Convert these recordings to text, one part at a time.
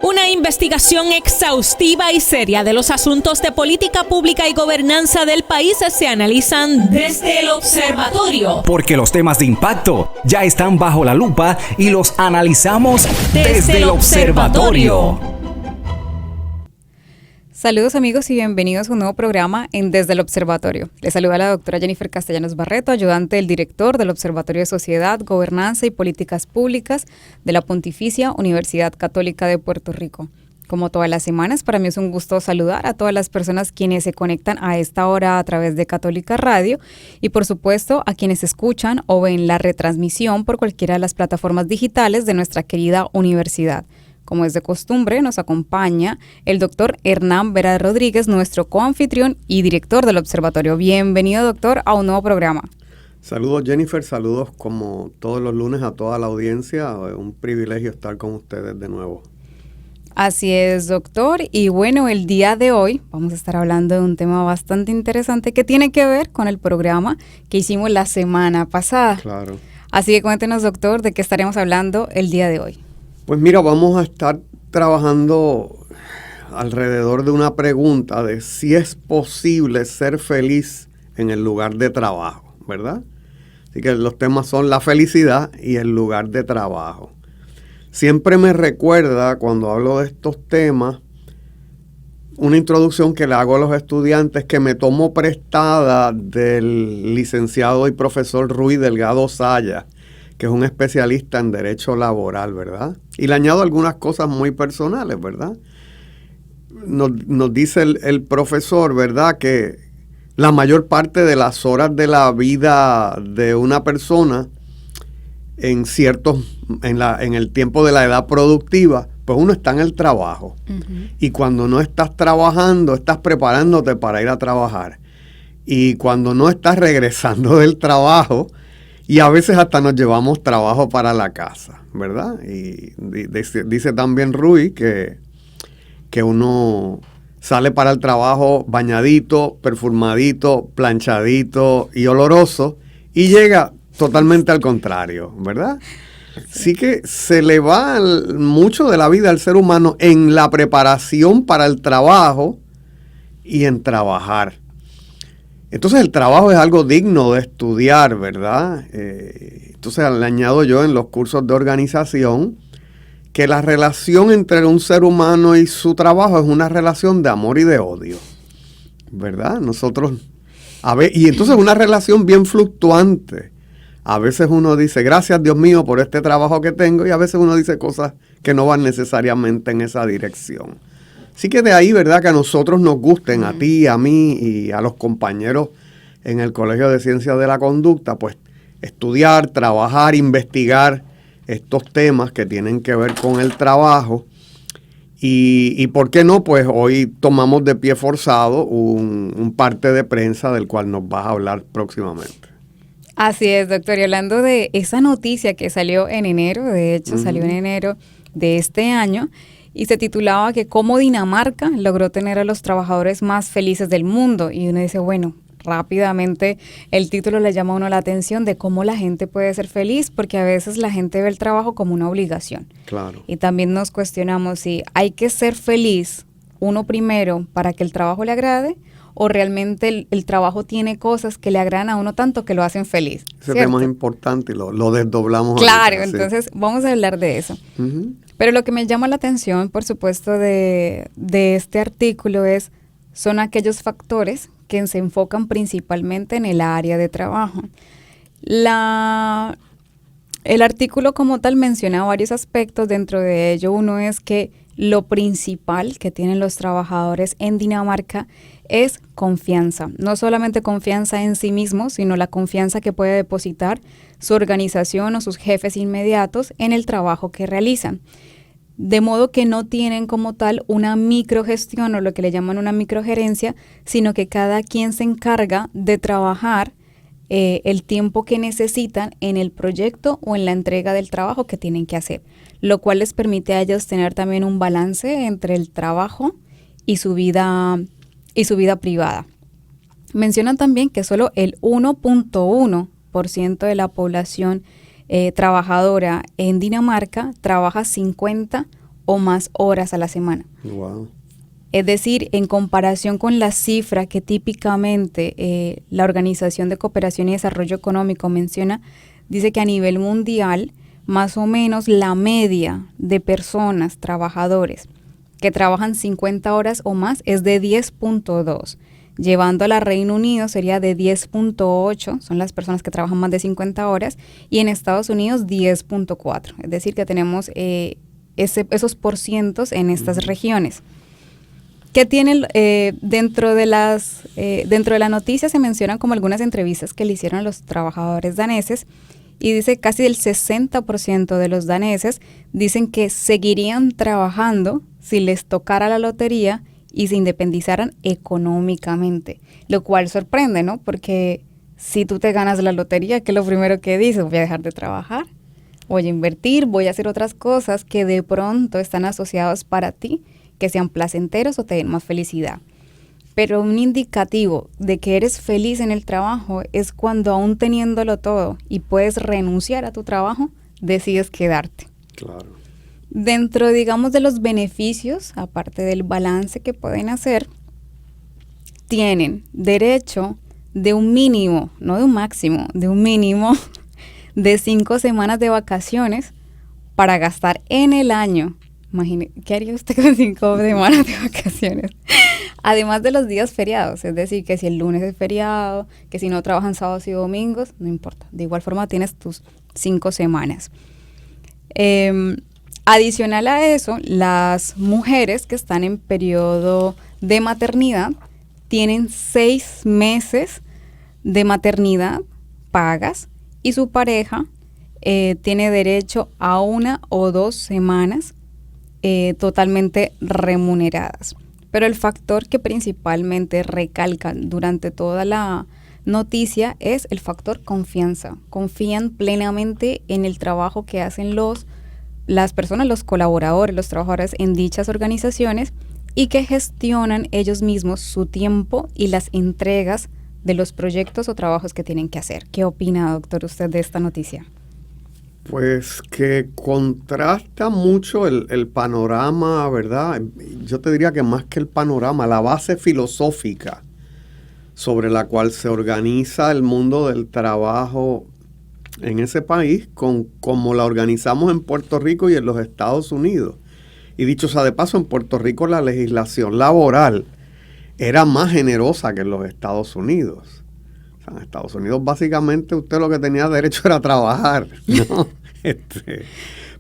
Una investigación exhaustiva y seria de los asuntos de política pública y gobernanza del país se analizan desde el observatorio. Porque los temas de impacto ya están bajo la lupa y los analizamos desde el observatorio. Saludos amigos y bienvenidos a un nuevo programa en Desde el Observatorio. Les saluda la doctora Jennifer Castellanos Barreto, ayudante del director del Observatorio de Sociedad, Gobernanza y Políticas Públicas de la Pontificia Universidad Católica de Puerto Rico. Como todas las semanas, para mí es un gusto saludar a todas las personas quienes se conectan a esta hora a través de Católica Radio y por supuesto a quienes escuchan o ven la retransmisión por cualquiera de las plataformas digitales de nuestra querida universidad. Como es de costumbre, nos acompaña el doctor Hernán Vera Rodríguez, nuestro coanfitrión y director del observatorio. Bienvenido, doctor, a un nuevo programa. Saludos, Jennifer. Saludos como todos los lunes a toda la audiencia. Un privilegio estar con ustedes de nuevo. Así es, doctor. Y bueno, el día de hoy vamos a estar hablando de un tema bastante interesante que tiene que ver con el programa que hicimos la semana pasada. Claro. Así que cuéntenos, doctor, de qué estaremos hablando el día de hoy. Pues mira, vamos a estar trabajando alrededor de una pregunta de si es posible ser feliz en el lugar de trabajo, ¿verdad? Así que los temas son la felicidad y el lugar de trabajo. Siempre me recuerda, cuando hablo de estos temas, una introducción que le hago a los estudiantes que me tomo prestada del licenciado y profesor Rui Delgado Saya, que es un especialista en derecho laboral, ¿verdad? Y le añado algunas cosas muy personales, ¿verdad? Nos dice el profesor, ¿verdad?, que la mayor parte de las horas de la vida de una persona en el tiempo de la edad productiva, pues uno está en el trabajo. Uh-huh. Y cuando no estás trabajando, estás preparándote para ir a trabajar. Y cuando no estás regresando del trabajo, y a veces hasta nos llevamos trabajo para la casa, ¿verdad? Y dice también Rui que uno sale para el trabajo bañadito, perfumadito, planchadito y oloroso y llega totalmente al contrario, ¿verdad? Así que se le va mucho de la vida al ser humano en la preparación para el trabajo y en trabajar. Entonces el trabajo es algo digno de estudiar, ¿verdad? Entonces le añado yo en los cursos de organización que la relación entre un ser humano y su trabajo es una relación de amor y de odio, ¿verdad? Y entonces una relación bien fluctuante. A veces uno dice, gracias Dios mío por este trabajo que tengo, y a veces uno dice cosas que no van necesariamente en esa dirección. Así que de ahí, ¿verdad?, que a nosotros nos gusten, a ti, a mí y a los compañeros en el Colegio de Ciencias de la Conducta, pues estudiar, trabajar, investigar estos temas que tienen que ver con el trabajo. Y ¿por qué no? Pues hoy tomamos de pie forzado un parte de prensa del cual nos vas a hablar próximamente. Así es, doctor. Y hablando de esa noticia que salió en enero, de hecho salió en enero de este año, y se titulaba que cómo Dinamarca logró tener a los trabajadores más felices del mundo. Y uno dice, bueno, rápidamente el título le llama a uno la atención de cómo la gente puede ser feliz, porque a veces la gente ve el trabajo como una obligación. Claro. Y también nos cuestionamos si hay que ser feliz uno primero para que el trabajo le agrade, o realmente el trabajo tiene cosas que le agradan a uno tanto que lo hacen feliz. Ese tema es importante y lo desdoblamos. Claro, ahorita, entonces sí. Vamos a hablar de eso. Uh-huh. Pero lo que me llama la atención, por supuesto, de este artículo son aquellos factores que se enfocan principalmente en el área de trabajo. El artículo como tal menciona varios aspectos. Dentro de ello, uno es que lo principal que tienen los trabajadores en Dinamarca es confianza. No solamente confianza en sí mismos, sino la confianza que puede depositar su organización o sus jefes inmediatos en el trabajo que realizan. De modo que no tienen como tal una microgestión o lo que le llaman una microgerencia, sino que cada quien se encarga de trabajar el tiempo que necesitan en el proyecto o en la entrega del trabajo que tienen que hacer, lo cual les permite a ellos tener también un balance entre el trabajo y su vida privada. Mencionan también que solo el 1.1% de la población trabajadora en Dinamarca trabaja 50 o más horas a la semana. Wow. Es decir, en comparación con la cifra que típicamente la Organización de Cooperación y Desarrollo Económico menciona, dice que a nivel mundial, más o menos la media de personas, trabajadores, que trabajan 50 horas o más es de 10.2. Llevando a la Reino Unido sería de 10.8, son las personas que trabajan más de 50 horas, y en Estados Unidos 10.4. Es decir, que tenemos esos porcientos en estas regiones. ¿Qué tienen dentro de la noticia? Se mencionan como algunas entrevistas que le hicieron a los trabajadores daneses, y dice casi el 60% de los daneses dicen que seguirían trabajando si les tocara la lotería y se independizaran económicamente, lo cual sorprende, ¿no? Porque si tú te ganas la lotería, ¿qué es lo primero que dices? Voy a dejar de trabajar, voy a invertir, voy a hacer otras cosas que de pronto están asociadas para ti, que sean placenteros o te den más felicidad. Pero un indicativo de que eres feliz en el trabajo es cuando, aún teniéndolo todo y puedes renunciar a tu trabajo, decides quedarte. Claro. Dentro, digamos, de los beneficios, aparte del balance que pueden hacer, tienen derecho de un mínimo, no de un máximo, de un mínimo de 5 semanas de vacaciones para gastar en el año. Imagine, ¿qué haría usted con 5 semanas de vacaciones? Además de los días feriados, es decir, que si el lunes es feriado, que si no trabajan sábados y domingos, no importa. De igual forma tienes tus 5 semanas. Adicional a eso, las mujeres que están en periodo de maternidad tienen 6 meses de maternidad pagas, y su pareja tiene derecho a 1 o 2 semanas totalmente remuneradas. Pero el factor que principalmente recalcan durante toda la noticia es el factor confianza. Confían plenamente en el trabajo que hacen las personas, los colaboradores, los trabajadores en dichas organizaciones, y que gestionan ellos mismos su tiempo y las entregas de los proyectos o trabajos que tienen que hacer. ¿Qué opina, doctor, usted de esta noticia? Pues que contrasta mucho el panorama, ¿verdad? Yo te diría que más que el panorama, la base filosófica sobre la cual se organiza el mundo del trabajo en ese país, como la organizamos en Puerto Rico y en los Estados Unidos. Y dicho sea de paso, en Puerto Rico la legislación laboral era más generosa que en los Estados Unidos. O sea, en Estados Unidos básicamente usted lo que tenía derecho era trabajar, ¿no?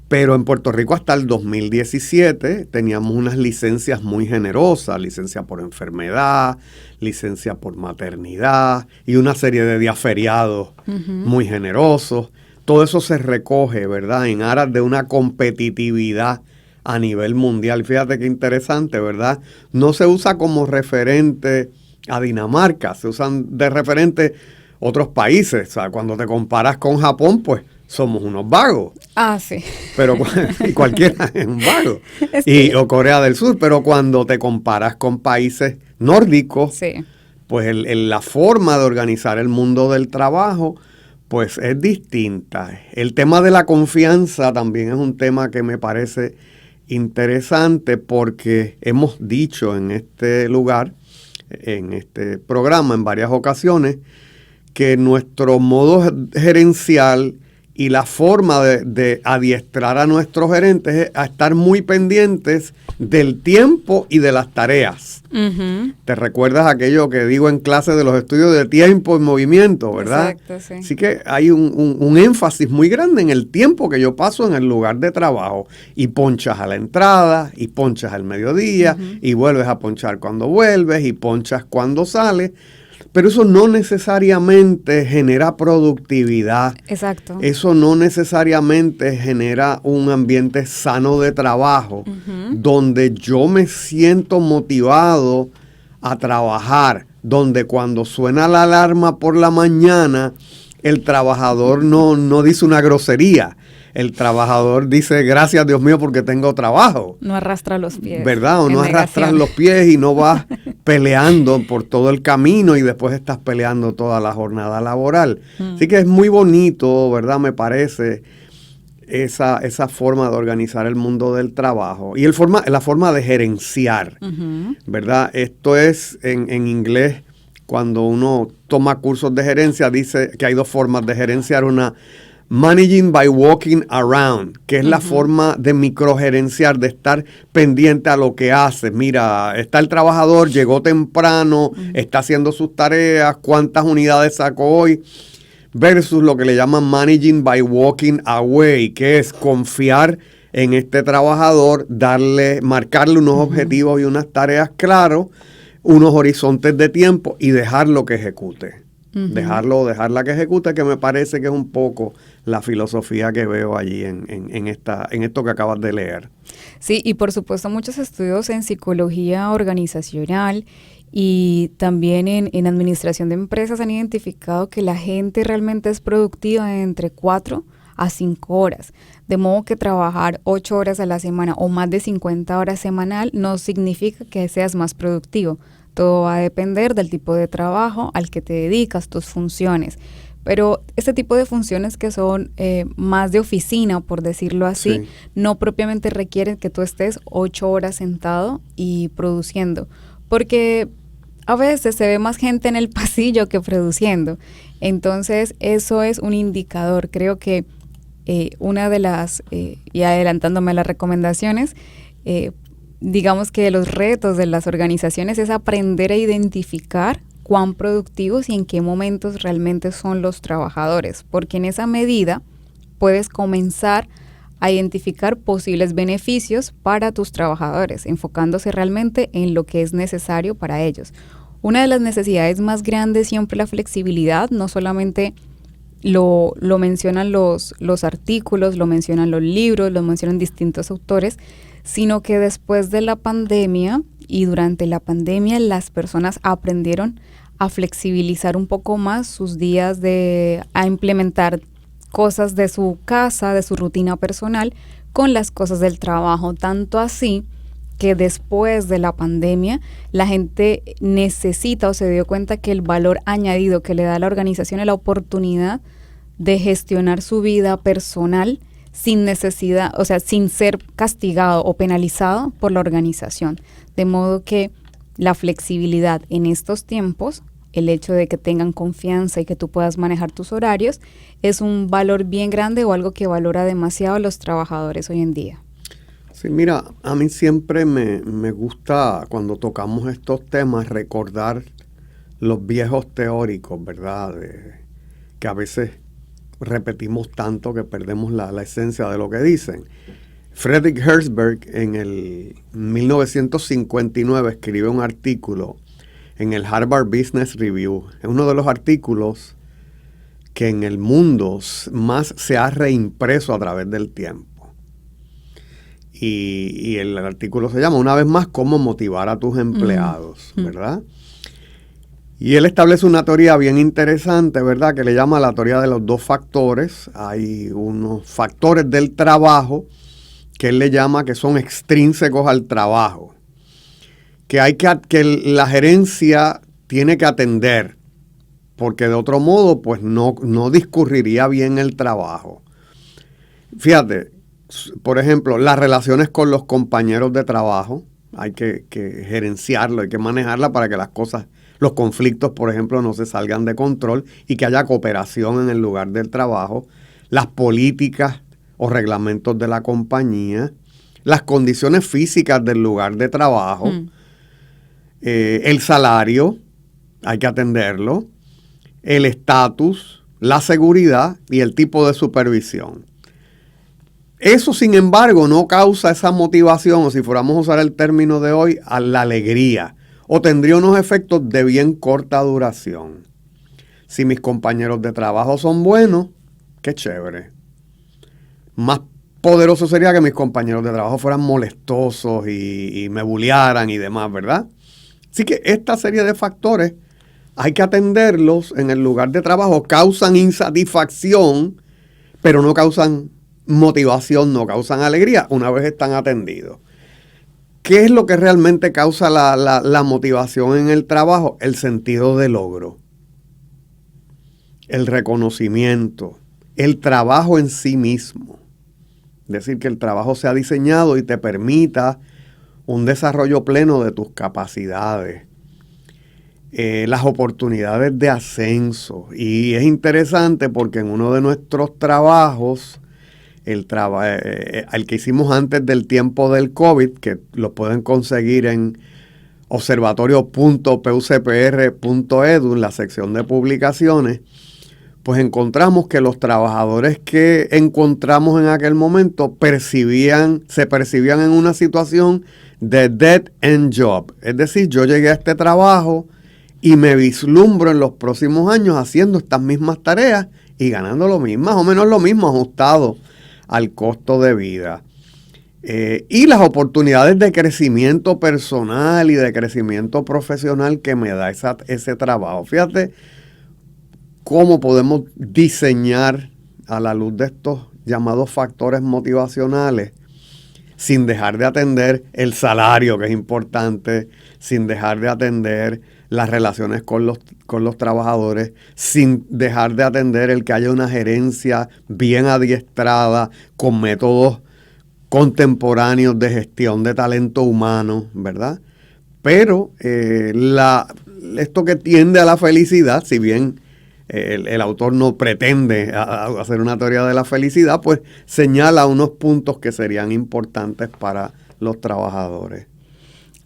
Pero en Puerto Rico hasta el 2017 teníamos unas licencias muy generosas, licencia por enfermedad, licencia por maternidad y una serie de días feriados muy generosos. Todo eso se recoge, ¿verdad?, en aras de una competitividad a nivel mundial. Fíjate qué interesante, ¿verdad? No se usa como referente a Dinamarca, se usan de referente otros países. O sea, cuando te comparas con Japón, pues somos unos vagos. Ah, sí. Pero y cualquiera es un vago. O Corea del Sur. Pero cuando te comparas con países nórdicos, sí, pues la forma de organizar el mundo del trabajo pues es distinta. El tema de la confianza también es un tema que me parece interesante, porque hemos dicho en este lugar, en este programa en varias ocasiones, que nuestro modo gerencial y la forma de adiestrar a nuestros gerentes es a estar muy pendientes del tiempo y de las tareas. Uh-huh. ¿Te recuerdas aquello que digo en clase de los estudios de tiempo y movimiento, verdad? Exacto, sí. Así que hay un énfasis muy grande en el tiempo que yo paso en el lugar de trabajo. Y ponchas a la entrada, y ponchas al mediodía, y vuelves a ponchar cuando vuelves, y ponchas cuando sales. Pero eso no necesariamente genera productividad. Exacto. Eso no necesariamente genera un ambiente sano de trabajo, donde yo me siento motivado a trabajar, donde cuando suena la alarma por la mañana, el trabajador no dice una grosería. El trabajador dice, gracias Dios mío porque tengo trabajo. No arrastra los pies. ¿Verdad? O no arrastras los pies y no vas peleando por todo el camino y después estás peleando toda la jornada laboral. Así que es muy bonito, ¿verdad? Me parece esa forma de organizar el mundo del trabajo y la forma de gerenciar, ¿verdad? Esto es en inglés, cuando uno toma cursos de gerencia, dice que hay dos formas de gerenciar. Una, managing by walking around, que es la forma de microgerenciar, de estar pendiente a lo que hace. Mira, está el trabajador, llegó temprano, está haciendo sus tareas, cuántas unidades sacó hoy, versus lo que le llaman managing by walking away, que es confiar en este trabajador, marcarle unos objetivos y unas tareas claros, unos horizontes de tiempo y dejarlo que ejecute. Dejarla que ejecute, que me parece que es un poco la filosofía que veo allí en esto que acabas de leer. Sí, y por supuesto muchos estudios en psicología organizacional y también en administración de empresas han identificado que la gente realmente es productiva entre 4 a 5 horas. De modo que trabajar 8 horas a la semana o más de 50 horas semanal no significa que seas más productivo. Todo va a depender del tipo de trabajo al que te dedicas, tus funciones. Pero este tipo de funciones que son más de oficina, por decirlo así, no propiamente requieren que tú estés 8 horas sentado y produciendo. Porque a veces se ve más gente en el pasillo que produciendo. Entonces, eso es un indicador. Creo que una de las, y adelantándome a las recomendaciones, digamos que los retos de las organizaciones es aprender a identificar cuán productivos y en qué momentos realmente son los trabajadores, porque en esa medida puedes comenzar a identificar posibles beneficios para tus trabajadores, enfocándose realmente en lo que es necesario para ellos. Una de las necesidades más grandes siempre la flexibilidad, no solamente lo mencionan los artículos, lo mencionan los libros, lo mencionan distintos autores, sino que después de la pandemia y durante la pandemia las personas aprendieron a flexibilizar un poco más sus días, a implementar cosas de su casa, de su rutina personal, con las cosas del trabajo, tanto así que después de la pandemia la gente necesita o se dio cuenta que el valor añadido que le da a la organización es la oportunidad de gestionar su vida personal sin necesidad, o sea, sin ser castigado o penalizado por la organización. De modo que la flexibilidad en estos tiempos, el hecho de que tengan confianza y que tú puedas manejar tus horarios, es un valor bien grande o algo que valora demasiado a los trabajadores hoy en día. Sí, mira, a mí siempre me gusta cuando tocamos estos temas recordar los viejos teóricos, ¿verdad? Que a veces repetimos tanto que perdemos la esencia de lo que dicen. Frederick Herzberg en el 1959 escribe un artículo en el Harvard Business Review. Es uno de los artículos que en el mundo más se ha reimpreso a través del tiempo. Y el artículo se llama, una vez más, cómo motivar a tus empleados, ¿verdad? Y él establece una teoría bien interesante, ¿verdad?, que le llama la teoría de los 2 factores. Hay unos factores del trabajo que él le llama que son extrínsecos al trabajo, que la gerencia tiene que atender, porque de otro modo pues no discurriría bien el trabajo. Fíjate, por ejemplo, las relaciones con los compañeros de trabajo, hay que gerenciarlo, hay que manejarla para que los conflictos, por ejemplo, no se salgan de control y que haya cooperación en el lugar del trabajo, las políticas o reglamentos de la compañía, las condiciones físicas del lugar de trabajo, el salario, hay que atenderlo, el estatus, la seguridad y el tipo de supervisión. Eso, sin embargo, no causa esa motivación, o si fuéramos a usar el término de hoy, a la alegría, o tendría unos efectos de bien corta duración. Si mis compañeros de trabajo son buenos, qué chévere. Más poderoso sería que mis compañeros de trabajo fueran molestosos y me bullearan y demás, ¿verdad? Así que esta serie de factores hay que atenderlos en el lugar de trabajo. Causan insatisfacción, pero no causan motivación, no causan alegría una vez están atendidos. ¿Qué es lo que realmente causa la motivación en el trabajo? El sentido de logro, el reconocimiento, el trabajo en sí mismo. Es decir, que el trabajo sea diseñado y te permita un desarrollo pleno de tus capacidades, las oportunidades de ascenso. Y es interesante porque en uno de nuestros trabajos, el que hicimos antes del tiempo del COVID, que lo pueden conseguir en observatorio.pucpr.edu, en la sección de publicaciones, pues encontramos que los trabajadores que encontramos en aquel momento se percibían en una situación de dead end job. Es decir, yo llegué a este trabajo y me vislumbro en los próximos años haciendo estas mismas tareas y ganando lo mismo, más o menos lo mismo, ajustado al costo de vida. Y las oportunidades de crecimiento personal y de crecimiento profesional que me da ese trabajo. Fíjate cómo podemos diseñar a la luz de estos llamados factores motivacionales sin dejar de atender el salario, que es importante, sin dejar de atender las relaciones con los trabajadores, sin dejar de atender el que haya una gerencia bien adiestrada con métodos contemporáneos de gestión de talento humano, ¿verdad? Pero esto que tiende a la felicidad, si bien el autor no pretende hacer una teoría de la felicidad, pues señala unos puntos que serían importantes para los trabajadores.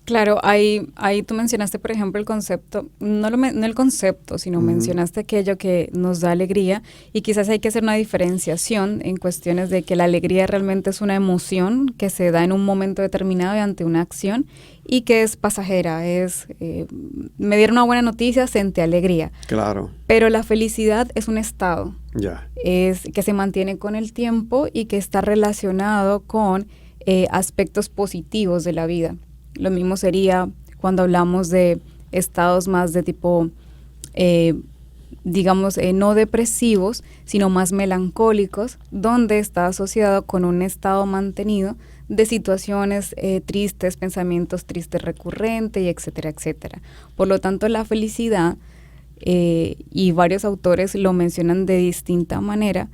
Claro, ahí tú mencionaste, por ejemplo, el concepto, no el concepto, sino mencionaste aquello que nos da alegría, y quizás hay que hacer una diferenciación en cuestiones de que la alegría realmente es una emoción que se da en un momento determinado y ante una acción, y que es pasajera, me dieron una buena noticia, sentí alegría. Claro. Pero la felicidad es un estado, es que se mantiene con el tiempo y que está relacionado con aspectos positivos de la vida. Lo mismo sería cuando hablamos de estados más de tipo, no depresivos, sino más melancólicos, donde está asociado con un estado mantenido de situaciones tristes, pensamientos tristes recurrentes, y etcétera, etcétera. Por lo tanto, la felicidad, y varios autores lo mencionan de distinta manera,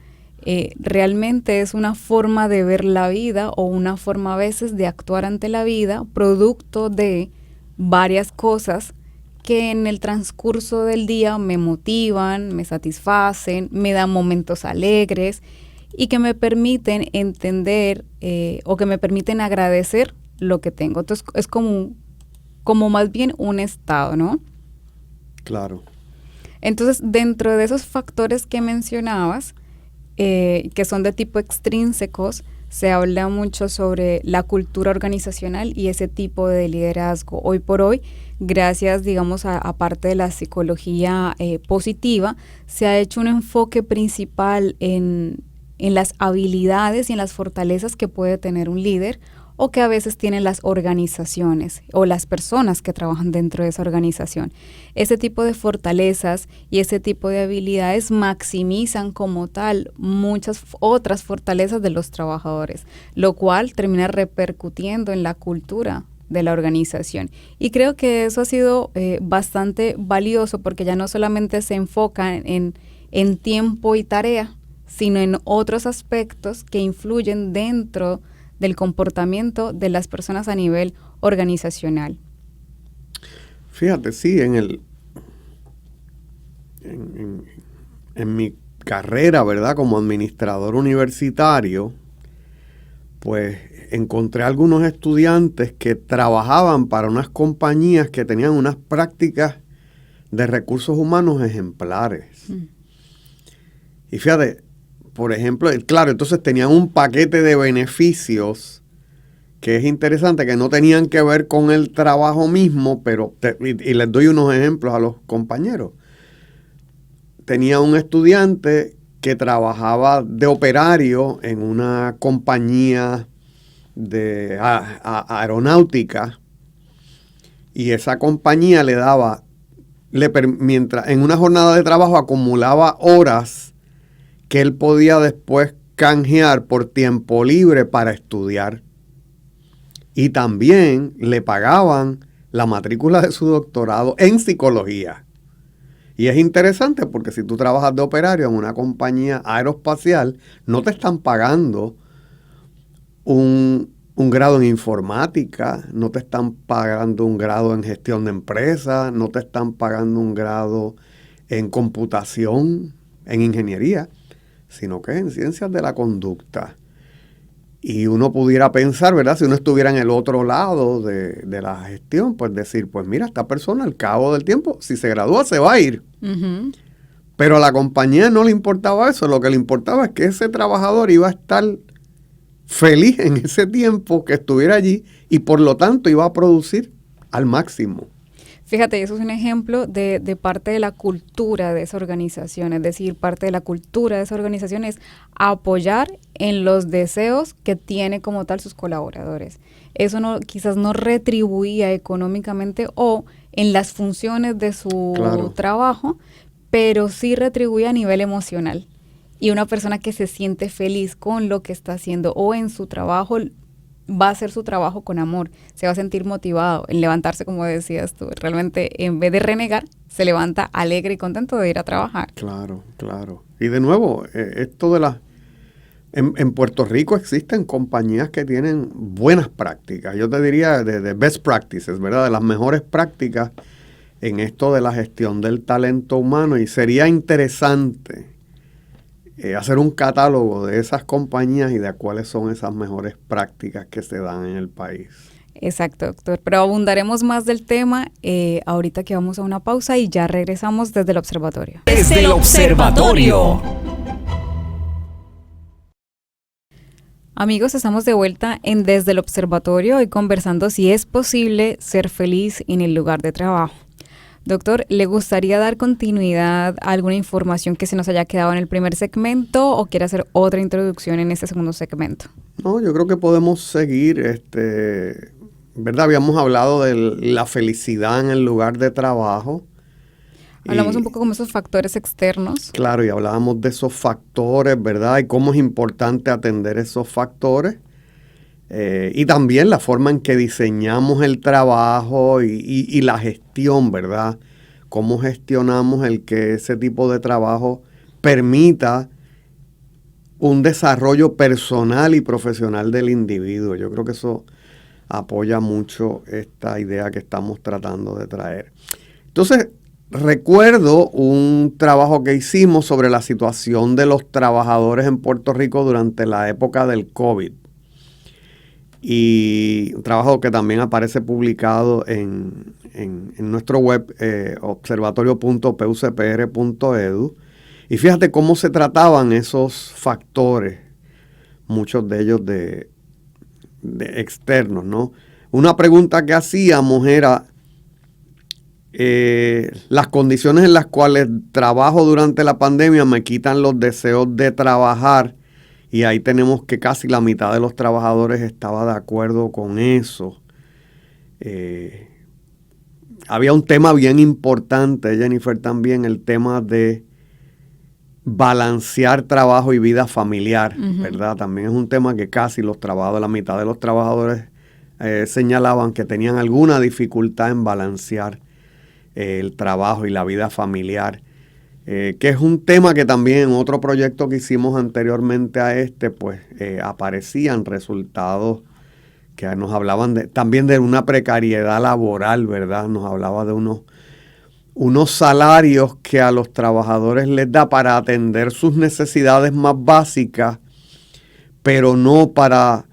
realmente es una forma de ver la vida o una forma a veces de actuar ante la vida, producto de varias cosas que en el transcurso del día me motivan, me satisfacen, me dan momentos alegres y que me permiten entender o que me permiten agradecer lo que tengo. Entonces es como más bien un estado, ¿no? Claro. Entonces, dentro de esos factores que mencionabas, que son de tipo extrínsecos, se habla mucho sobre la cultura organizacional y ese tipo de liderazgo. Hoy por hoy, gracias, a parte de la psicología positiva, se ha hecho un enfoque principal en las habilidades y en las fortalezas que puede tener un líder, o que a veces tienen las organizaciones o las personas que trabajan dentro de esa organización. Ese tipo de fortalezas y ese tipo de habilidades maximizan como tal muchas otras fortalezas de los trabajadores, lo cual termina repercutiendo en la cultura de la organización. Y creo que eso ha sido bastante valioso, porque ya no solamente se enfoca en tiempo y tarea, sino en otros aspectos que influyen dentro del comportamiento de las personas a nivel organizacional. Fíjate, sí, en mi carrera, ¿verdad?, como administrador universitario, pues encontré algunos estudiantes que trabajaban para unas compañías que tenían unas prácticas de recursos humanos ejemplares. Y fíjate, por ejemplo, claro, entonces tenían un paquete de beneficios que es interesante, que no tenían que ver con el trabajo mismo, pero y les doy unos ejemplos a los compañeros. Tenía un estudiante que trabajaba de operario en una compañía de aeronáutica, y esa compañía mientras en una jornada de trabajo acumulaba horas que él podía después canjear por tiempo libre para estudiar. Y también le pagaban la matrícula de su doctorado en psicología. Y es interesante porque si tú trabajas de operario en una compañía aeroespacial, no te están pagando un grado en informática, no te están pagando un grado en gestión de empresas, no te están pagando un grado en computación, en ingeniería, sino que en ciencias de la conducta. Y uno pudiera pensar, ¿verdad? Si uno estuviera en el otro lado de la gestión, pues decir, pues mira, esta persona al cabo del tiempo, si se gradúa, se va a ir. Ujú. Pero a la compañía no le importaba eso, lo que le importaba es que ese trabajador iba a estar feliz en ese tiempo que estuviera allí y por lo tanto iba a producir al máximo. Fíjate, eso es un ejemplo de parte de la cultura de esa organización, es decir, parte de la cultura de esa organización es apoyar en los deseos que tiene como tal sus colaboradores. Eso no, quizás no retribuía económicamente o en las funciones de su Claro. trabajo, pero sí retribuye a nivel emocional. Y una persona que se siente feliz con lo que está haciendo o en su trabajo, va a hacer su trabajo con amor, se va a sentir motivado en levantarse, como decías tú. Realmente, en vez de renegar, se levanta alegre y contento de ir a trabajar. Claro, claro. Y de nuevo, esto de las... En Puerto Rico existen compañías que tienen buenas prácticas, yo te diría de best practices, ¿verdad? De las mejores prácticas en esto de la gestión del talento humano y sería interesante hacer un catálogo de esas compañías y de cuáles son esas mejores prácticas que se dan en el país. Exacto, doctor. Pero abundaremos más del tema ahorita que vamos a una pausa y ya regresamos desde el observatorio. Desde el observatorio. Amigos, estamos de vuelta en Desde el Observatorio hoy conversando si es posible ser feliz en el lugar de trabajo. Doctor, ¿le gustaría dar continuidad a alguna información que se nos haya quedado en el primer segmento o quiere hacer otra introducción en este segundo segmento? No, yo creo que podemos seguir, ¿verdad? Habíamos hablado de la felicidad en el lugar de trabajo. Hablamos un poco como esos factores externos. Claro, y hablábamos de esos factores, ¿verdad? Y cómo es importante atender esos factores. Y también la forma en que diseñamos el trabajo y la gestión, ¿verdad? Cómo gestionamos el que ese tipo de trabajo permita un desarrollo personal y profesional del individuo. Yo creo que eso apoya mucho esta idea que estamos tratando de traer. Entonces, recuerdo un trabajo que hicimos sobre la situación de los trabajadores en Puerto Rico durante la época del COVID. Y un trabajo que también aparece publicado en nuestro web, observatorio.pucpr.edu. Y fíjate cómo se trataban esos factores, muchos de ellos de externos, ¿no? Una pregunta que hacíamos era las condiciones en las cuales trabajo durante la pandemia me quitan los deseos de trabajar. Y ahí tenemos que casi la mitad de los trabajadores estaba de acuerdo con eso. Había un tema bien importante, Jennifer, también, el tema de balancear trabajo y vida familiar, ¿verdad? También es un tema que casi los trabajadores, la mitad de los trabajadores señalaban que tenían alguna dificultad en balancear el trabajo y la vida familiar. Que es un tema que también en otro proyecto que hicimos anteriormente a pues aparecían resultados que nos hablaban también de una precariedad laboral, ¿verdad? Nos hablaba de unos salarios que a los trabajadores les da para atender sus necesidades más básicas, pero no para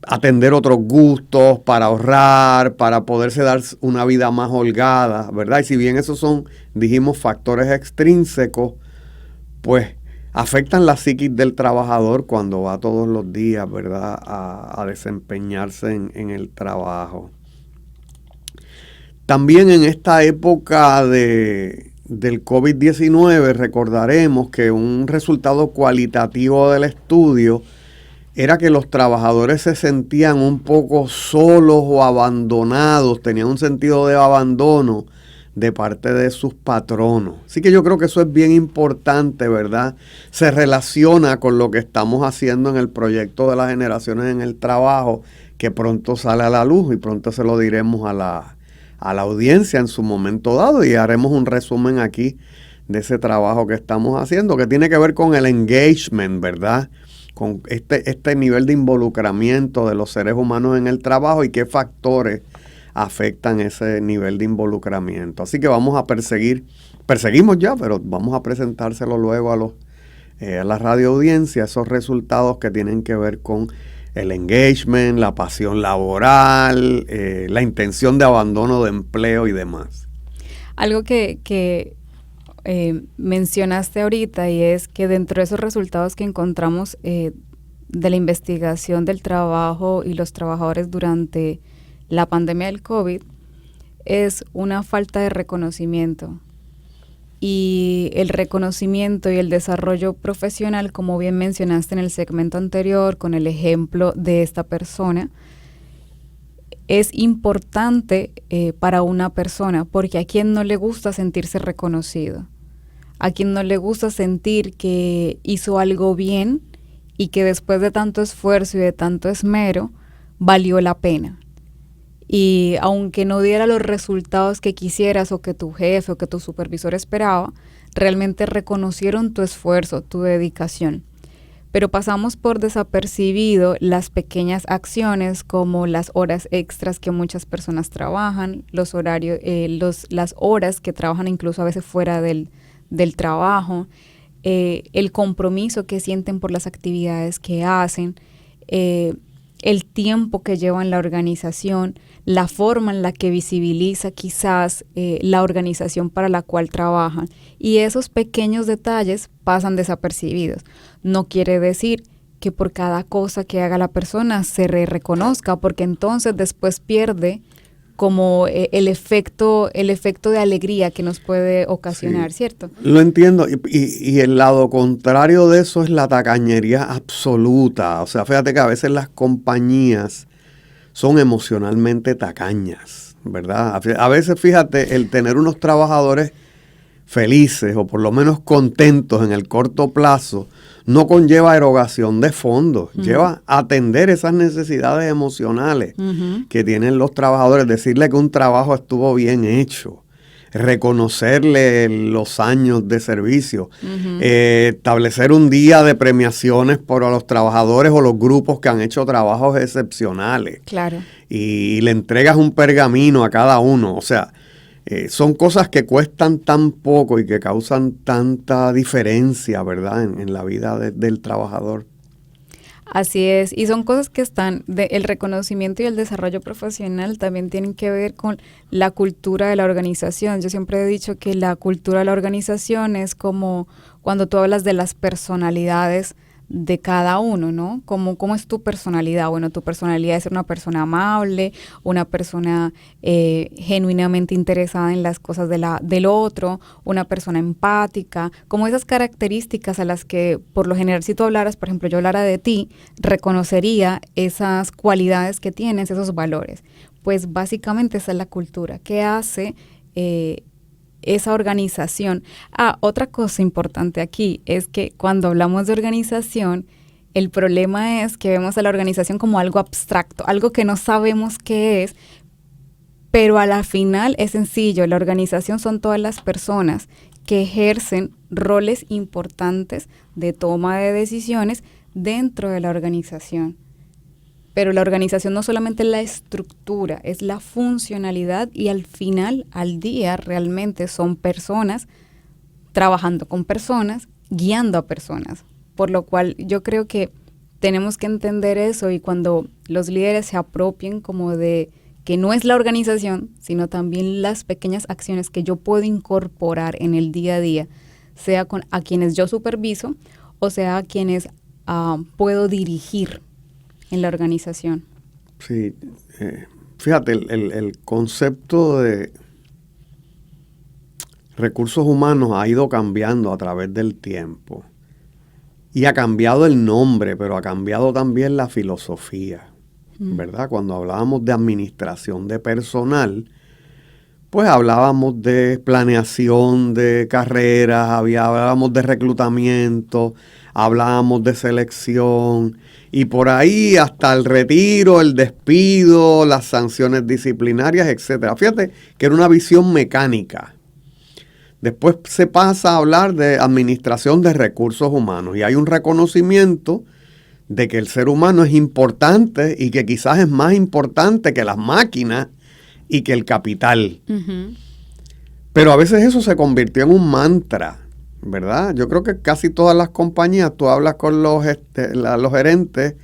atender otros gustos, para ahorrar, para poderse dar una vida más holgada, ¿verdad? Y si bien esos son, dijimos, factores extrínsecos, pues afectan la psiquis del trabajador cuando va todos los días, ¿verdad?, a desempeñarse en el trabajo. También en esta época del COVID-19 recordaremos que un resultado cualitativo del estudio era que los trabajadores se sentían un poco solos o abandonados, tenían un sentido de abandono de parte de sus patronos. Así que yo creo que eso es bien importante, ¿verdad? Se relaciona con lo que estamos haciendo en el proyecto de las generaciones en el trabajo, que pronto sale a la luz y pronto se lo diremos a la audiencia en su momento dado y haremos un resumen aquí de ese trabajo que estamos haciendo, que tiene que ver con el engagement, ¿verdad? con este nivel de involucramiento de los seres humanos en el trabajo y qué factores afectan ese nivel de involucramiento. Así que vamos a perseguimos ya, pero vamos a presentárselo luego a la radioaudiencia, esos resultados que tienen que ver con el engagement, la pasión laboral, la intención de abandono de empleo y demás. Algo que mencionaste ahorita, y es que dentro de esos resultados que encontramos de la investigación del trabajo y los trabajadores durante la pandemia del COVID, es una falta de reconocimiento. Y el reconocimiento y el desarrollo profesional, como bien mencionaste en el segmento anterior con el ejemplo de esta persona, es importante para una persona, porque a quien no le gusta sentirse reconocido, a quien no le gusta sentir que hizo algo bien y que después de tanto esfuerzo y de tanto esmero valió la pena. Y aunque no diera los resultados que quisieras o que tu jefe o que tu supervisor esperaba, realmente reconocieron tu esfuerzo, tu dedicación. Pero pasamos por desapercibido las pequeñas acciones como las horas extras que muchas personas trabajan, los horarios, las horas que trabajan incluso a veces fuera del trabajo, el compromiso que sienten por las actividades que hacen, el tiempo que lleva en la organización, la forma en la que visibiliza quizás la organización para la cual trabajan. Y esos pequeños detalles pasan desapercibidos. No quiere decir que por cada cosa que haga la persona se reconozca, porque entonces después pierde como el efecto de alegría que nos puede ocasionar, sí, ¿cierto? Lo entiendo, y el lado contrario de eso es la tacañería absoluta. O sea, fíjate que a veces las compañías son emocionalmente tacañas, ¿verdad? A veces, fíjate, el tener unos trabajadores felices o por lo menos contentos en el corto plazo no conlleva erogación de fondos, lleva a atender esas necesidades emocionales que tienen los trabajadores, decirle que un trabajo estuvo bien hecho, reconocerle los años de servicio, establecer un día de premiaciones por los trabajadores o los grupos que han hecho trabajos excepcionales. Claro. Y le entregas un pergamino a cada uno, o sea, son cosas que cuestan tan poco y que causan tanta diferencia, ¿verdad?, en la vida del trabajador. Así es, y son cosas que el reconocimiento y el desarrollo profesional también tienen que ver con la cultura de la organización. Yo siempre he dicho que la cultura de la organización es como cuando tú hablas de las personalidades de cada uno, ¿no? ¿Cómo es tu personalidad? Bueno, tu personalidad es ser una persona amable, una persona genuinamente interesada en las cosas del otro, una persona empática, como esas características a las que por lo general si tú hablaras, por ejemplo, yo hablara de ti, reconocería esas cualidades que tienes, esos valores. Pues básicamente esa es la cultura que hace esa organización. Otra cosa importante aquí es que cuando hablamos de organización, el problema es que vemos a la organización como algo abstracto, algo que no sabemos qué es, pero a la final es sencillo. La organización son todas las personas que ejercen roles importantes de toma de decisiones dentro de la organización. Pero la organización no solamente es la estructura, es la funcionalidad y al final, al día, realmente son personas trabajando con personas, guiando a personas. Por lo cual yo creo que tenemos que entender eso y cuando los líderes se apropien como de que no es la organización, sino también las pequeñas acciones que yo puedo incorporar en el día a día, sea a quienes yo superviso o sea a quienes puedo dirigir en la organización. Sí, fíjate, el concepto de recursos humanos ha ido cambiando a través del tiempo y ha cambiado el nombre, pero ha cambiado también la filosofía, ¿verdad? Cuando hablábamos de administración de personal, pues hablábamos de planeación de carreras, hablábamos de reclutamiento, hablábamos de selección y por ahí hasta el retiro, el despido, las sanciones disciplinarias, etcétera. Fíjate que era una visión mecánica. Después se pasa a hablar de administración de recursos humanos y hay un reconocimiento de que el ser humano es importante y que quizás es más importante que las máquinas y que el capital. Ujú. Pero a veces eso se convirtió en un mantra, ¿verdad? Yo creo que casi todas las compañías, tú hablas con los gerentes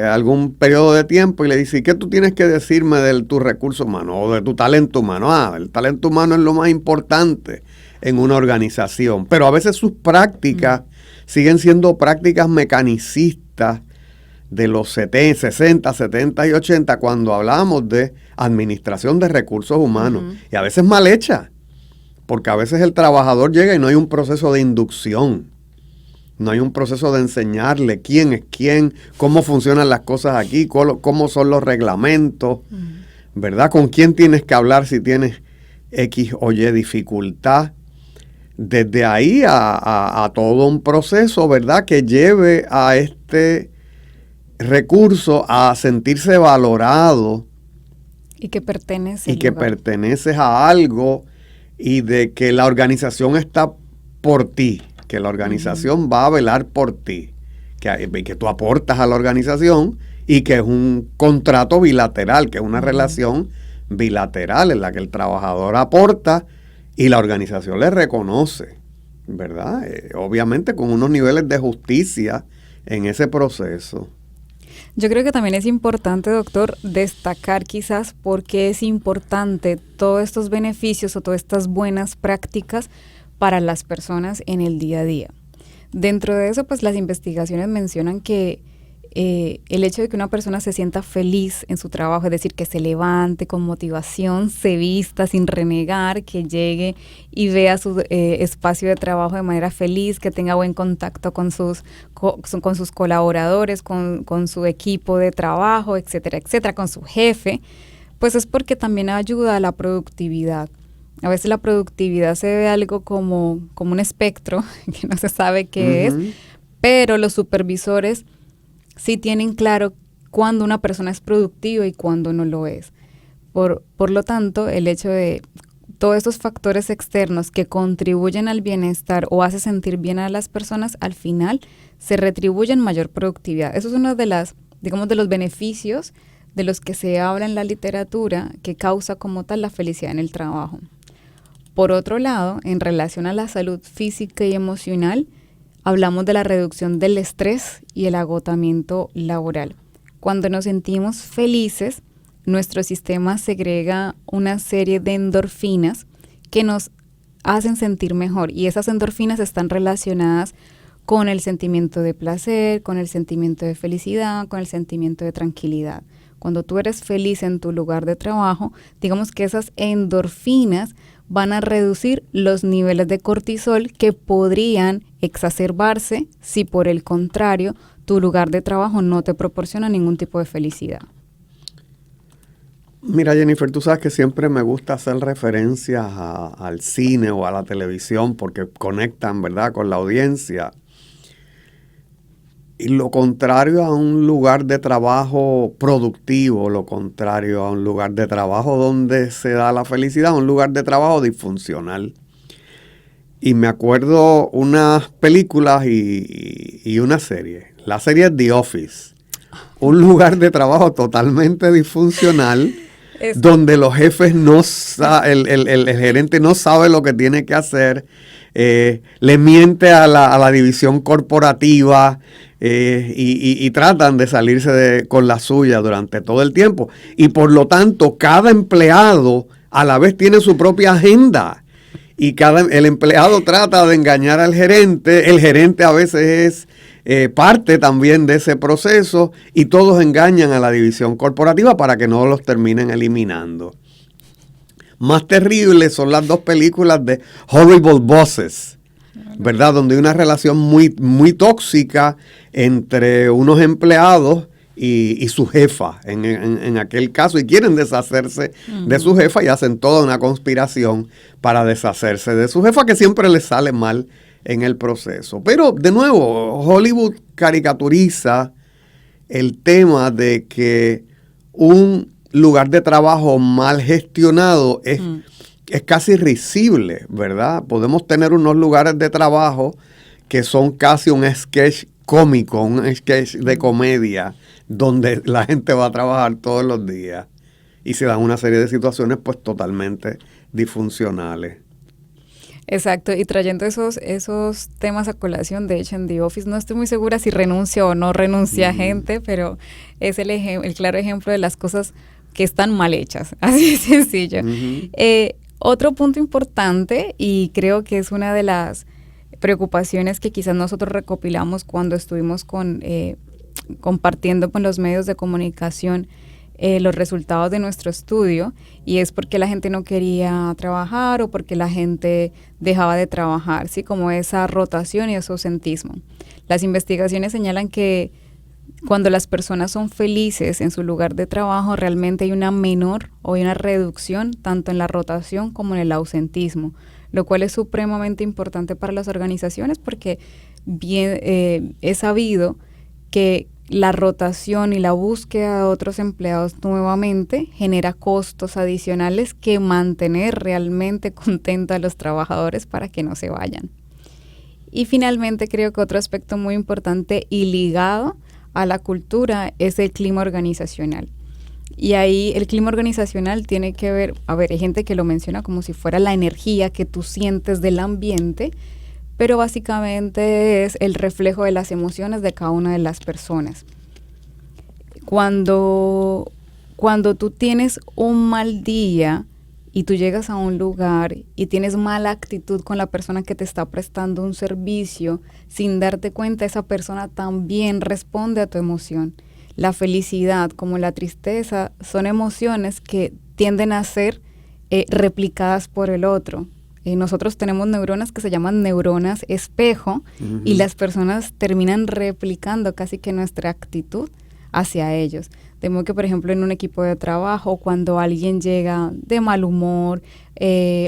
algún periodo de tiempo y le dices, ¿qué tú tienes que decirme de tu recurso humano o de tu talento humano? El talento humano es lo más importante en una organización, pero a veces sus prácticas siguen siendo prácticas mecanicistas de los 60, 70 y 80 cuando hablamos de administración de recursos humanos, y a veces mal hecha, porque a veces el trabajador llega y no hay un proceso de inducción, no hay un proceso de enseñarle quién es quién, cómo funcionan las cosas aquí, cómo son los reglamentos, ¿verdad? Con quién tienes que hablar si tienes X o Y dificultad. Desde ahí a todo un proceso, ¿verdad?, que lleve a este recurso a sentirse valorado Y que pertenece. y que perteneces a algo y de que la organización está por ti, que la organización va a velar por ti, que tú aportas a la organización y que es un contrato bilateral, que es una relación bilateral en la que el trabajador aporta y la organización le reconoce, ¿verdad? Obviamente con unos niveles de justicia en ese proceso. Yo creo que también es importante, doctor, destacar quizás por qué es importante todos estos beneficios o todas estas buenas prácticas para las personas en el día a día. Dentro de eso, pues las investigaciones mencionan que el hecho de que una persona se sienta feliz en su trabajo, es decir, que se levante con motivación, se vista sin renegar, que llegue y vea su espacio de trabajo de manera feliz, que tenga buen contacto con sus colaboradores, con su equipo de trabajo, etcétera, etcétera, con su jefe, pues es porque también ayuda a la productividad. A veces la productividad se ve algo como un espectro, que no se sabe qué es, pero los supervisores sí tienen claro cuándo una persona es productiva y cuándo no lo es. Por lo tanto, el hecho de todos estos factores externos que contribuyen al bienestar o hace sentir bien a las personas, al final se retribuyen mayor productividad. Eso es uno de los beneficios de los que se habla en la literatura que causa como tal la felicidad en el trabajo. Por otro lado, en relación a la salud física y emocional, hablamos de la reducción del estrés y el agotamiento laboral. Cuando nos sentimos felices, nuestro sistema segrega una serie de endorfinas que nos hacen sentir mejor, y esas endorfinas están relacionadas con el sentimiento de placer, con el sentimiento de felicidad, con el sentimiento de tranquilidad. Cuando tú eres feliz en tu lugar de trabajo, digamos que esas endorfinas van a reducir los niveles de cortisol que podrían exacerbarse si por el contrario tu lugar de trabajo no te proporciona ningún tipo de felicidad. Mira, Jennifer, tú sabes que siempre me gusta hacer referencias al cine o a la televisión porque conectan, ¿verdad?, con la audiencia. Y lo contrario a un lugar de trabajo productivo, lo contrario a un lugar de trabajo donde se da la felicidad, un lugar de trabajo disfuncional. Y me acuerdo unas películas y una serie. La serie es The Office. Un lugar de trabajo totalmente disfuncional, donde los jefes el gerente no sabe lo que tiene que hacer, le miente a la división corporativa, y tratan de salirse con la suya durante todo el tiempo. Y por lo tanto, cada empleado a la vez tiene su propia agenda. Y el empleado trata de engañar al gerente. El gerente a veces es parte también de ese proceso. Y todos engañan a la división corporativa para que no los terminen eliminando. Más terribles son las dos películas de Horrible Bosses, ¿verdad? Donde hay una relación muy, muy tóxica entre unos empleados y su jefa, en aquel caso, y quieren deshacerse de su jefa y hacen toda una conspiración para deshacerse de su jefa, que siempre les sale mal en el proceso. Pero, de nuevo, Hollywood caricaturiza el tema de que un lugar de trabajo mal gestionado es casi risible, ¿verdad? Podemos tener unos lugares de trabajo que son casi un sketch cómico, un sketch de comedia donde la gente va a trabajar todos los días y se dan una serie de situaciones pues totalmente disfuncionales. Exacto, y trayendo esos temas a colación, de hecho en The Office no estoy muy segura si renuncia o no renuncia gente, pero es el claro ejemplo de las cosas que están mal hechas, así de sencillo. Otro punto importante, y creo que es una de las preocupaciones que quizás nosotros recopilamos cuando estuvimos compartiendo con los medios de comunicación los resultados de nuestro estudio, y es porque la gente no quería trabajar o porque la gente dejaba de trabajar, ¿sí? Como esa rotación y ese ausentismo. Las investigaciones señalan que cuando las personas son felices en su lugar de trabajo, realmente hay una menor o hay una reducción tanto en la rotación como en el ausentismo, lo cual es supremamente importante para las organizaciones porque bien es sabido que la rotación y la búsqueda de otros empleados nuevamente genera costos adicionales que mantener realmente contentos a los trabajadores para que no se vayan. Y finalmente creo que otro aspecto muy importante y ligado a la cultura es el clima organizacional. Y ahí el clima organizacional tiene que ver, hay gente que lo menciona como si fuera la energía que tú sientes del ambiente, pero básicamente es el reflejo de las emociones de cada una de las personas. Cuando tú tienes un mal día y tú llegas a un lugar y tienes mala actitud con la persona que te está prestando un servicio, sin darte cuenta, esa persona también responde a tu emoción. La felicidad como la tristeza son emociones que tienden a ser replicadas por el otro. Nosotros tenemos neuronas que se llaman neuronas espejo y las personas terminan replicando casi que nuestra actitud hacia ellos. De modo que, por ejemplo, en un equipo de trabajo, cuando alguien llega de mal humor,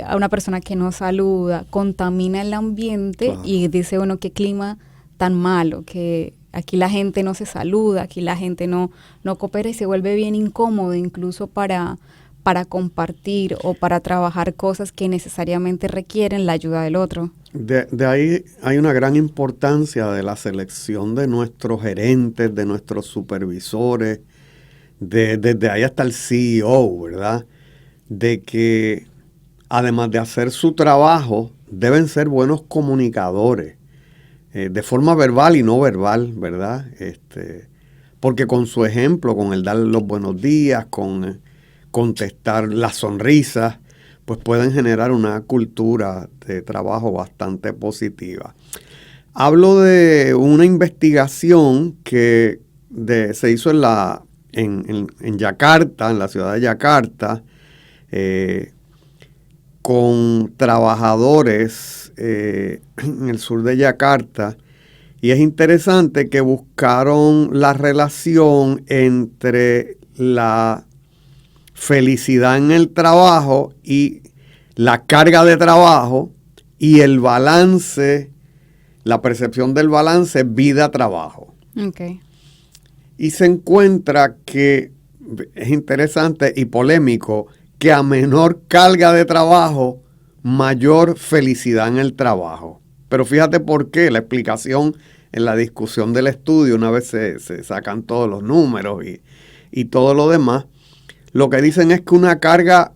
a una persona que no saluda, contamina el ambiente y dice uno qué clima tan malo, que aquí la gente no se saluda, aquí la gente no coopera y se vuelve bien incómodo incluso para compartir o para trabajar cosas que necesariamente requieren la ayuda del otro. De ahí hay una gran importancia de la selección de nuestros gerentes, de nuestros supervisores, desde ahí hasta el CEO, ¿verdad? De que además de hacer su trabajo, deben ser buenos comunicadores, de forma verbal y no verbal, ¿verdad? Porque con su ejemplo, con el dar los buenos días, con contestar las sonrisas, pues pueden generar una cultura de trabajo bastante positiva. Hablo de una investigación que se hizo en Yakarta, en la ciudad de Yakarta, con trabajadores en el sur de Yakarta, y es interesante que buscaron la relación entre la felicidad en el trabajo y la carga de trabajo y el balance, la percepción del balance vida-trabajo. Okay. Y se encuentra que es interesante y polémico que a menor carga de trabajo, mayor felicidad en el trabajo. Pero fíjate por qué, la explicación en la discusión del estudio, una vez se sacan todos los números y todo lo demás. Lo que dicen es que una carga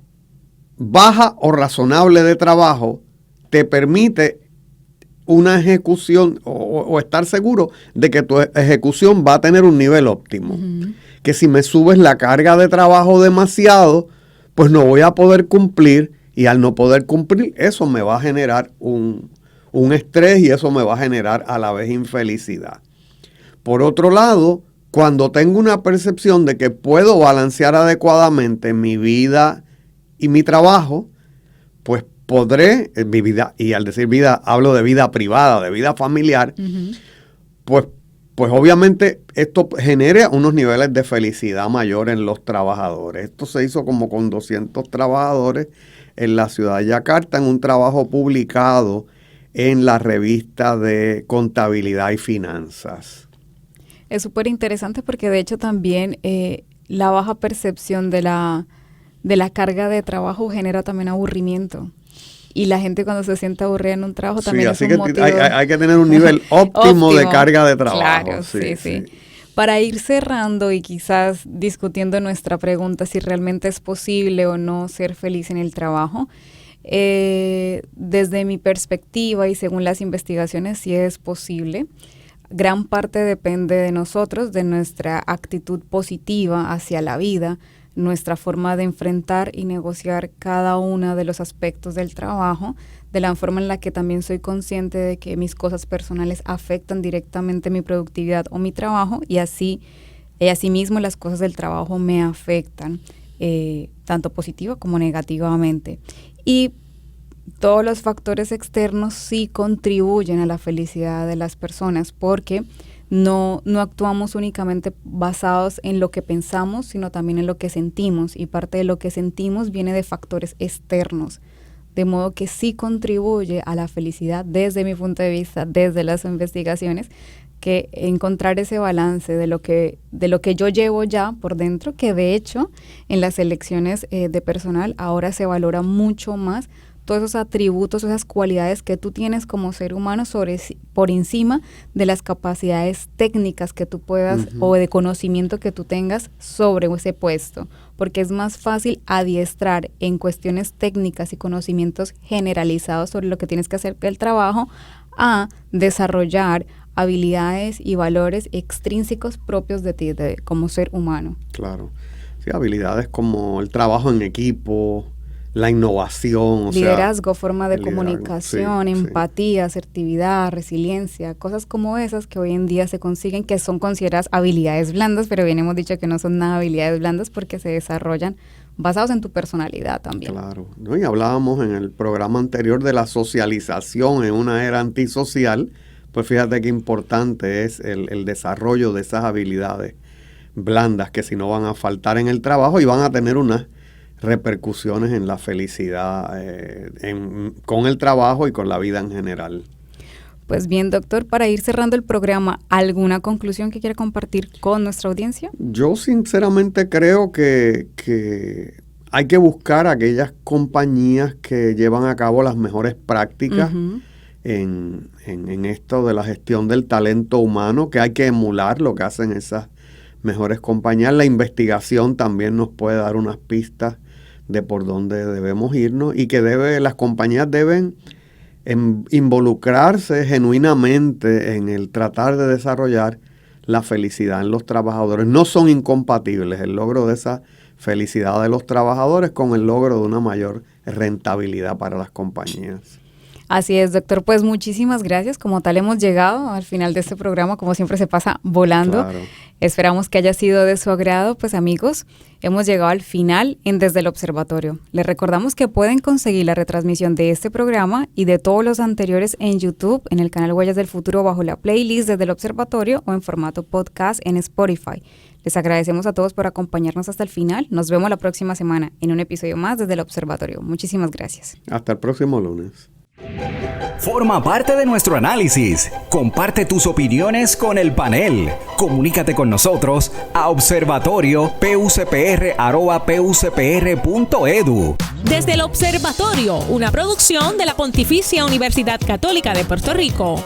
baja o razonable de trabajo te permite una ejecución o estar seguro de que tu ejecución va a tener un nivel óptimo. Que si me subes la carga de trabajo demasiado, pues no voy a poder cumplir, y al no poder cumplir, eso me va a generar un estrés y eso me va a generar a la vez infelicidad. Por otro lado, cuando tengo una percepción de que puedo balancear adecuadamente mi vida y mi trabajo, pues podré, mi vida, y al decir vida hablo de vida privada, de vida familiar, pues obviamente esto genera unos niveles de felicidad mayor en los trabajadores. Esto se hizo como con 200 trabajadores en la ciudad de Yakarta, en un trabajo publicado en la revista de Contabilidad y Finanzas. Es súper interesante porque de hecho también la baja percepción de la carga de trabajo genera también aburrimiento. Y la gente cuando se siente aburrida en un trabajo también así es un que motivo. hay que tener un nivel óptimo de carga de trabajo. Claro, sí. Para ir cerrando y quizás discutiendo nuestra pregunta si realmente es posible o no ser feliz en el trabajo, desde mi perspectiva y según las investigaciones sí es posible. Gran parte depende de nosotros, de nuestra actitud positiva hacia la vida, nuestra forma de enfrentar y negociar cada uno de los aspectos del trabajo, de la forma en la que también soy consciente de que mis cosas personales afectan directamente mi productividad o mi trabajo y asimismo las cosas del trabajo me afectan, tanto positiva como negativamente. Y todos los factores externos sí contribuyen a la felicidad de las personas porque no actuamos únicamente basados en lo que pensamos, sino también en lo que sentimos, y parte de lo que sentimos viene de factores externos, de modo que sí contribuye a la felicidad desde mi punto de vista, desde las investigaciones, que encontrar ese balance de lo que yo llevo ya por dentro, que de hecho en las selecciones de personal ahora se valora mucho más todos esos atributos, esas cualidades que tú tienes como ser humano por encima de las capacidades técnicas que tú puedas o de conocimiento que tú tengas sobre ese puesto, porque es más fácil adiestrar en cuestiones técnicas y conocimientos generalizados sobre lo que tienes que hacer del trabajo a desarrollar habilidades y valores extrínsecos propios de ti como ser humano. Claro, sí, habilidades como el trabajo en equipo, la innovación, liderazgo, forma de comunicación, empatía, asertividad, resiliencia, cosas como esas que hoy en día se consiguen, que son consideradas habilidades blandas, pero bien hemos dicho que no son nada habilidades blandas porque se desarrollan basados en tu personalidad también. Claro, ¿no? Y hablábamos en el programa anterior de la socialización en una era antisocial, pues fíjate qué importante es el desarrollo de esas habilidades blandas que si no van a faltar en el trabajo y van a tener unas repercusiones en la felicidad con el trabajo y con la vida en general. Pues bien, doctor, para ir cerrando el programa, ¿alguna conclusión que quiera compartir con nuestra audiencia? Yo sinceramente creo que hay que buscar aquellas compañías que llevan a cabo las mejores prácticas en esto de la gestión del talento humano, que hay que emular lo que hacen esas mejores compañías. La investigación también nos puede dar unas pistas de por dónde debemos irnos y que las compañías deben involucrarse genuinamente en el tratar de desarrollar la felicidad en los trabajadores. No son incompatibles el logro de esa felicidad de los trabajadores con el logro de una mayor rentabilidad para las compañías. Así es, doctor. Pues muchísimas gracias. Como tal, hemos llegado al final de este programa. Como siempre, se pasa volando. Claro. Esperamos que haya sido de su agrado. Pues amigos, hemos llegado al final en Desde el Observatorio. Les recordamos que pueden conseguir la retransmisión de este programa y de todos los anteriores en YouTube, en el canal Huellas del Futuro, bajo la playlist Desde el Observatorio o en formato podcast en Spotify. Les agradecemos a todos por acompañarnos hasta el final. Nos vemos la próxima semana en un episodio más Desde el Observatorio. Muchísimas gracias. Hasta el próximo lunes. Forma parte de nuestro análisis. Comparte tus opiniones con el panel. Comunícate con nosotros a observatorio.pucpr@pucpr.edu. Desde el Observatorio, una producción de la Pontificia Universidad Católica de Puerto Rico.